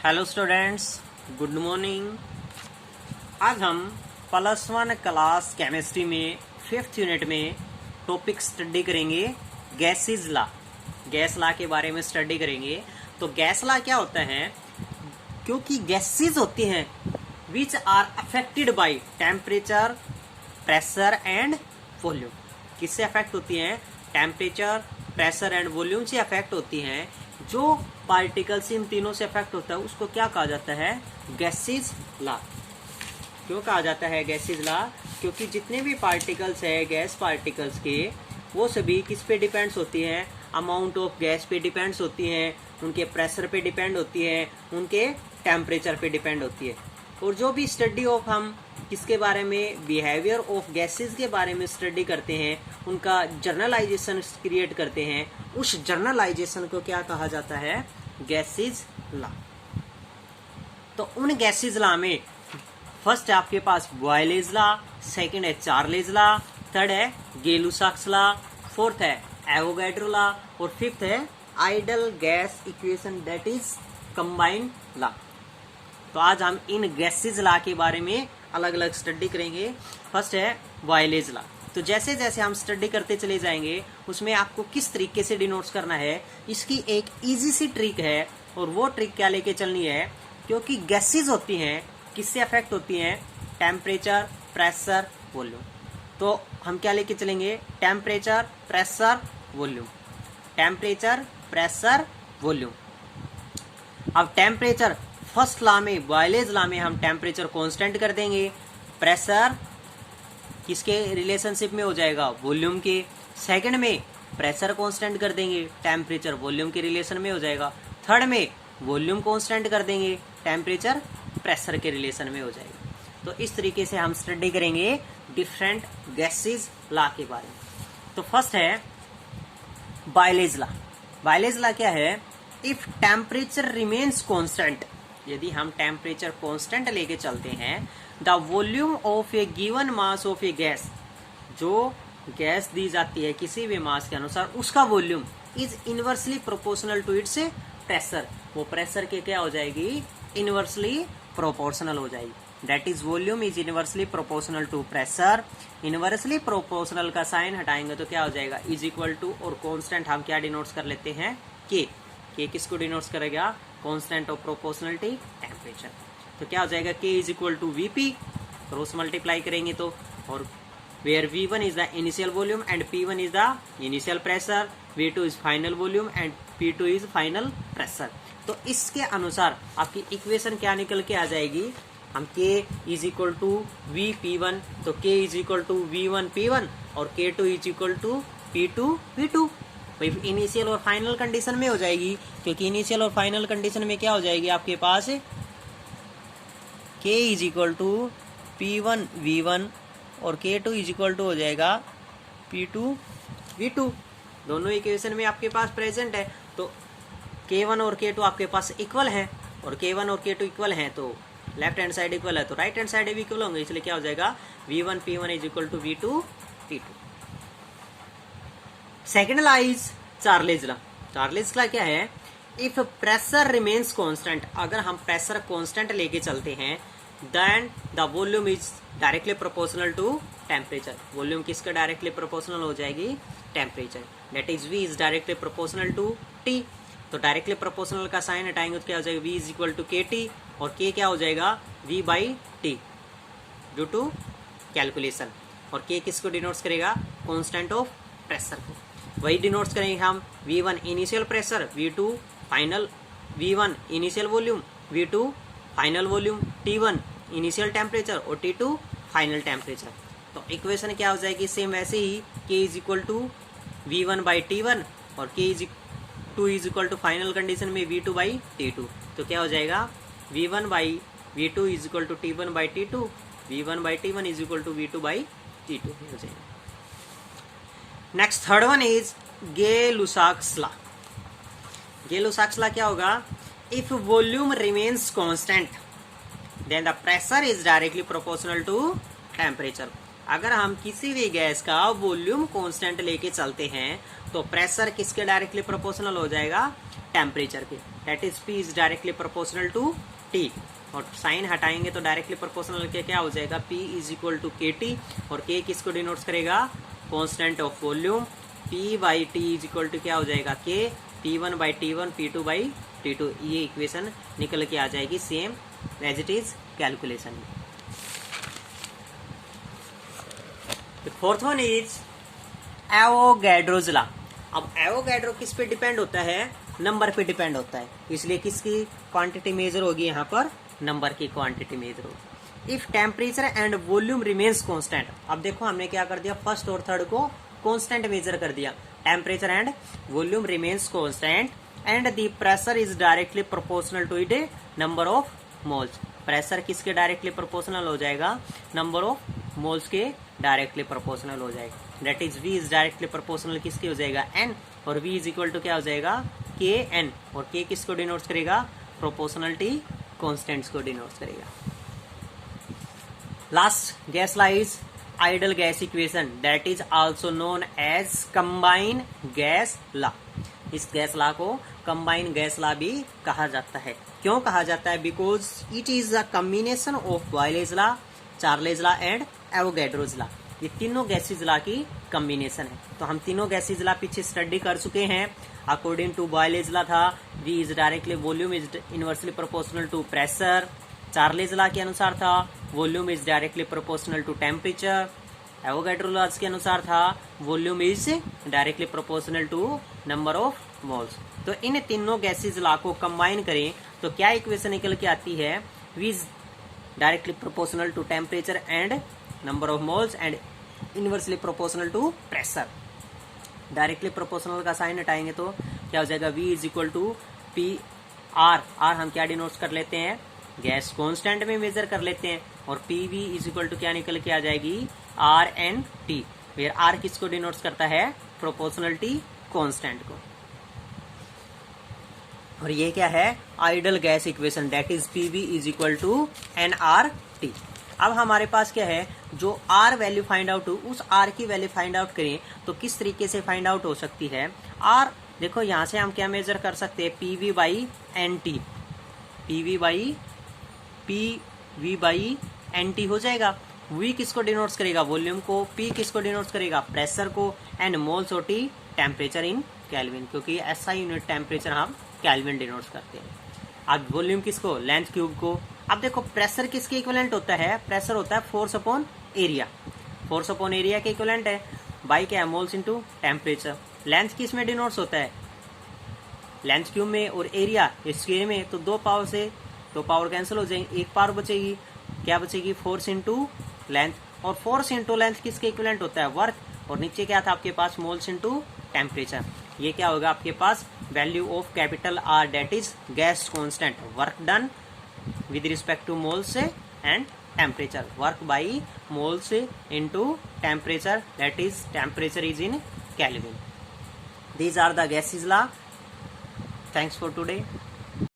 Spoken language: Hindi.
Hello students, good morning. आज हम +1 क्लास केमिस्ट्री में 5th यूनिट में टॉपिक स्टडी करेंगे गैसेज लॉ। गैस लॉ के बारे में स्टडी करेंगे। तो गैस लॉ क्या होता है? क्योंकि गैसेज होती हैं which are affected by temperature, pressure and volume. किससे अफेक्ट होती हैं? टेम्परेचर, प्रेशर एंड वॉल्यूम से अफेक्ट होती हैं। जो पार्टिकल्स इन तीनों से अफेक्ट होता है उसको क्या कहा जाता है? Gases law. क्यों कहा जाता है गैसेज लॉ? क्योंकि जितने भी पार्टिकल्स है गैस पार्टिकल्स के, वो सभी किस पे डिपेंड्स होती हैं? अमाउंट ऑफ गैस पे डिपेंड्स होती हैं, उनके प्रेशर पे डिपेंड होती है, उनके टेम्परेचर पे डिपेंड होती है। और जो भी स्टडी ऑफ हम किसके बारे में, बिहेवियर ऑफ गैसेज के बारे में स्टडी करते हैं, उनका जर्नलाइजेशन क्रिएट करते हैं, उस जर्नलाइजेशन को क्या कहा जाता है? Gases law. तो उन गैसेज लॉ में फर्स्ट है आपके पास बॉयलेज लॉ, सेकंड है चार्लेज लॉ, थर्ड है गै-लुसाक्स लॉ, फोर्थ है एवोगैड्रो लॉ और फिफ्थ है ideal gas equation that is combined law. तो आज हम इन गैसेज लॉ के बारे में अलग अलग स्टडी करेंगे। फर्स्ट है बॉयलेज लॉ। तो जैसे जैसे हम स्टडी करते चले जाएंगे उसमें आपको किस तरीके से डिनोट्स करना है, इसकी एक इजी सी ट्रिक है। और वो ट्रिक क्या लेके चलनी है? क्योंकि गैसेज होती हैं किससे अफेक्ट होती हैं? Temperature, pressure, volume. तो हम क्या लेके चलेंगे? Temperature, pressure, volume. Temperature, pressure, volume. अब टेम्परेचर फर्स्ट लॉ में, बॉयलेज लॉ में हम टेम्परेचर कांस्टेंट कर देंगे, प्रेशर किसके रिलेशनशिप में हो जाएगा? वॉल्यूम के। सेकंड में प्रेशर कांस्टेंट कर देंगे, टेम्परेचर वॉल्यूम के रिलेशन में हो जाएगा। थर्ड में वॉल्यूम कांस्टेंट कर देंगे, टेम्परेचर प्रेशर के रिलेशन में हो जाएगा। तो इस तरीके से हम स्टडी करेंगे डिफरेंट गैसेज लॉ के बारे में। तो फर्स्ट है बॉयलेज लॉ। बॉयलेज लॉ क्या है? इफ टेम्परेचर रिमेन्स कांस्टेंट, यदि हम टेम्परेचर कांस्टेंट लेके चलते हैं, the volume of a given mass of a gas, जो गैस दी जाती है किसी भी मास के अनुसार, उसका volume is inversely proportional to its pressure. वो प्रेशर के क्या हो जाएगी? इनवर्सली प्रोपोर्शनल हो जाएगी। That is volume is inversely proportional to pressure. Inversely proportional का साइन हटाएंगे तो क्या हो जाएगा? इज इक्वल टू, और कांस्टेंट हम क्या डिनोट्स कर लेते हैं? के। किसको डिनोट्स करेगा? Constant of proportionality, temperature. तो क्या हो जाएगा? K is equal to Vp, cross multiply करेंगे तो, और where V1 is the initial volume and P1 is the initial pressure, V2 is final volume and P2 is final pressure. तो इसके अनुसार आपकी इक्वेशन क्या निकल के आ जाएगी? हम K is equal to Vp1, तो K is equal to V1 P1 और K2 is equal to P2 V2। Initial और फाइनल कंडीशन में हो जाएगी, क्योंकि इनिशियल और फाइनल कंडीशन में क्या हो जाएगी आपके पास? K is equal to P1 V1 और K2 इज इक्वल टू हो जाएगा P2 V2। दोनों इक्वेशन में आपके पास प्रेजेंट है। तो K1 और K2 आपके पास इक्वल है, और K1 और K2 इक्वल हैं तो लेफ्ट हैंड साइड इक्वल है तो राइट हैंड साइड भी इक्वल होंगे, इसलिए क्या हो जाएगा? V1 P1 is equal to V2 P2। Second law is Charles law. Charles law क्या है? इफ प्रेशर रिमेन्स कांस्टेंट, अगर हम प्रेशर कांस्टेंट लेके चलते हैं, then the volume is directly proportional to temperature. Volume किसका डायरेक्टली प्रोपोर्शनल हो जाएगी? Temperature. That is V is directly proportional to T। तो डायरेक्टली प्रोपोर्शनल का साइन हटाएंगे तो क्या हो जाएगा? V is equal to KT, और K क्या हो जाएगा? V by T due to calculation. और K किसको डिनोट्स करेगा? कांस्टेंट ऑफ प्रेशर को। वही डिनोट्स करेंगे हम V1 initial pressure, V2 final, V1 initial volume, V2 final volume, T1 initial temperature और T2 फाइनल टेम्परेचर। तो इक्वेशन क्या हो जाएगी? सेम वैसे ही K is equal to V1 by T1 और K2 is equal to final condition में V2 बाई T2। तो क्या हो जाएगा? V1 by V2 is equal to T1 by T2, V1 by T1 is equal to V2 by T2 हो जाएगा। Next third one is Gay Lussac's law. Gay Lussac's law क्या होगा? If volume remains constant then the pressure is directly proportional to temperature. अगर हम किसी भी गैस का वॉल्यूम कांस्टेंट लेके चलते हैं तो प्रेशर किसके डायरेक्टली प्रोपोर्शनल हो जाएगा? टेम्परेचर के, that is P is directly proportional to T, और साइन हटाएंगे तो डायरेक्टली प्रोपोर्शनल के क्या हो जाएगा, P is equal to KT, और K किसको डिनोट्स करेगा, constant of volume, P by T is equal to क्या हो जाएगा, K, P1 by T1, P2 by T2, ये इक्वेशन निकल के आ जाएगी same as it is calculation में। Fourth one is Avogadro's law. अब एवोगैड्रो किस पे डिपेंड होता है, नंबर पे डिपेंड होता है, इसलिए किसकी क्वांटिटी मेजर होगी, यहाँ पर नंबर की क्वांटिटी मेजर होगी। If temperature and volume remains constant, अब देखो हमने क्या कर दिया, फर्स्ट और थर्ड को कांस्टेंट मेजर कर दिया, temperature and volume remains constant and the pressure is directly proportional to it number of moles. Pressure किसके डायरेक्टली प्रोपोर्शनल हो जाएगा, नंबर ऑफ मोल्स के डायरेक्टली प्रोपोर्शनल हो जाएगा, that is V is directly proportional किसके हो जाएगा, N, और V इज इक्वल टू क्या हो जाएगा, Kn, और K किसको डिनोट्स करेगा, प्रोपोर्शनलिटी कॉन्स्टेंट्स को डिनोट्स करेगा। Last gas law is ideal gas equation, that is also known as combine gas law. इस गैस लॉ को कंबाइन गैस लॉ भी कहा जाता है। क्यों कहा जाता है, because it is a combination of Boyle's law, Charles law and Avogadro's law. ये तीनों गैसेज लॉ की कॉम्बिनेशन है। तो हम तीनों गैसेज लॉ पीछे स्टडी कर चुके हैं। अकॉर्डिंग टू बॉयलेज लॉ था V is directly volume is inversely proportional to pressure, Charles law के अनुसार था volume is directly proportional to temperature, Avogadro law के अनुसार था volume is directly proportional to number of moles. तो इन तीनों गैसेज लॉ को कंबाइन करें तो क्या इक्वेशन निकल के आती है, V is directly proportional to temperature and number of moles and inversely proportional to pressure. Directly proportional का साइन हटाएंगे तो क्या हो जाएगा, V is equal to P R, R हम क्या डिनोट कर लेते हैं, गैस कांस्टेंट में मेजर कर लेते हैं, और PV इज इक्वल टू क्या निकल के आ जाएगी, RNT, फिर R किसको डिनोट करता है, प्रोपोर्शनलिटी कांस्टेंट को, और ये क्या है, ideal gas equation, that is PV is equal to nRT। अब हमारे पास क्या है, जो R वैल्यू फाइंड आउट हो, उस R की वैल्यू फाइंड आउट करें तो किस तरीके से फाइंड आउट हो सकती है। R देखो यहाँ से हम क्या मेजर कर सकते हैं, PV by NT, PV by NT हो जाएगा। V किसको डिनोट्स करेगा, वॉल्यूम को, P किसको डिनोट्स करेगा, प्रेशर को, एंड मोल्स और T टेम्परेचर इन केल्विन, क्योंकि SI यूनिट टेम्परेचर हम केल्विन डिनोट्स करते हैं। अब वॉल्यूम किसको, लेंथ क्यूब को। अब देखो प्रेशर किसके इक्विवेलेंट होता है, प्रेशर होता है force upon area, force upon area के इक्विवेलेंट है, बाई क्या है, मोल्स इनटू टेम्परेचर। लेंथ किस में डिनोट्स होता है, लेंथ क्यूब में, और एरिया स्क्वायर में, तो दो पावर से दो पावर कैंसिल हो जाएंगे, एक पावर बचेगी, क्या बचेगी, फोर्स इंटू लेंथ, और फोर्स इंटू लेंथ किसके इक्विवेलेंट होता है, वर्क, और नीचे क्या था आपके पास, मोल्स इंटू टेम्परेचर। ये क्या होगा आपके पास, value of capital R, that is gas constant, work done with respect to moles and temperature, work by moles into temperature, that is temperature is in Kelvin. These are the gases law. Thanks for today.